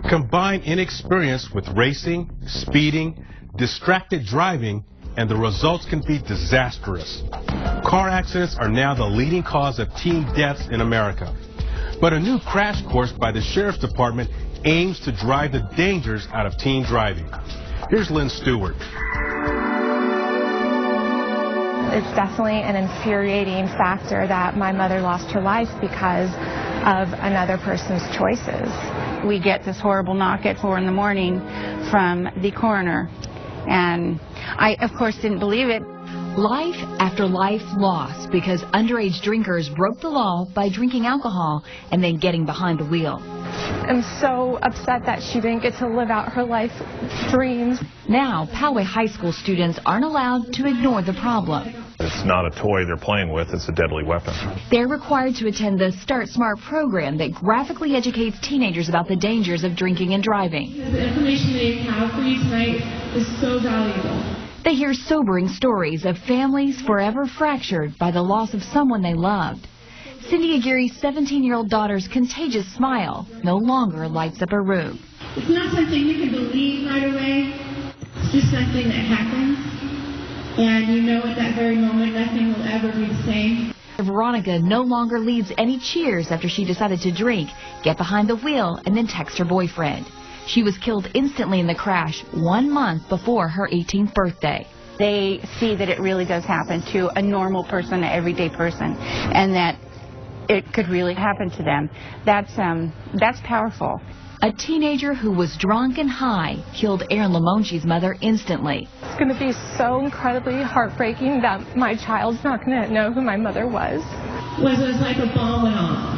Combine inexperience with racing, speeding, distracted driving, and the results can be disastrous. Car accidents are now the leading cause of teen deaths in America. But a new crash course by the Sheriff's Department aims to drive the dangers out of teen driving. Here's Lynn Stuart. It's definitely an infuriating factor that my mother lost her life because of another person's choices. We get this horrible knock at 4 in the morning from the coroner, and I, of course, didn't believe it. Life after life lost because underage drinkers broke the law by drinking alcohol and then getting behind the wheel. I'm so upset that she didn't get to live out her life dreams. Now, Poway High School students aren't allowed to ignore the problem. It's not a toy they're playing with, it's a deadly weapon. They're required to attend the Start Smart program that graphically educates teenagers about the dangers of drinking and driving. The information they have for you tonight is so valuable. They hear sobering stories of families forever fractured by the loss of someone they loved. Cindy Aguirre's 17-year-old daughter's contagious smile no longer lights up her room. It's not something you can believe right away. It's just something that happens. And you know at that very moment nothing will ever be the same. Veronica no longer leads any cheers after she decided to drink, get behind the wheel, and then text her boyfriend. She was killed instantly in the crash 1 month before her 18th birthday. They see that it really does happen to a normal person, an everyday person, and that it could really happen to them. That's powerful. A teenager who was drunk and high killed Aaron Lamonchi's mother instantly. It's going to be so incredibly heartbreaking that my child's not going to know who my mother was. It was like a bomb went off.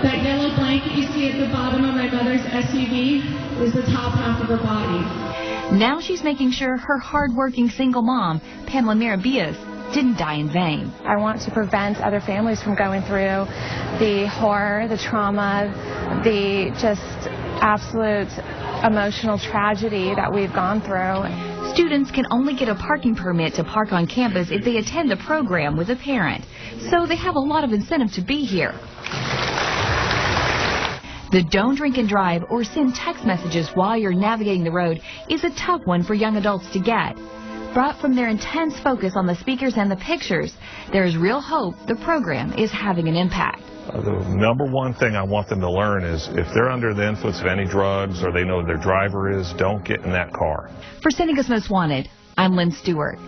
That yellow blanket you see at the bottom of my mother's SUV is the top half of her body. Now she's making sure her hard-working single mom, Pamela Mirabias, didn't die in vain. I want to prevent other families from going through the horror, the trauma, the just absolute emotional tragedy that we've gone through. Students can only get a parking permit to park on campus if they attend the program with a parent, so they have a lot of incentive to be here. The don't drink and drive or send text messages while you're navigating the road is a tough one for young adults to get. But from their intense focus on the speakers and the pictures, there is real hope the program is having an impact. The number one thing I want them to learn is if they're under the influence of any drugs or they know their driver is, don't get in that car. For Seneca's Most Wanted, I'm Lynn Stuart.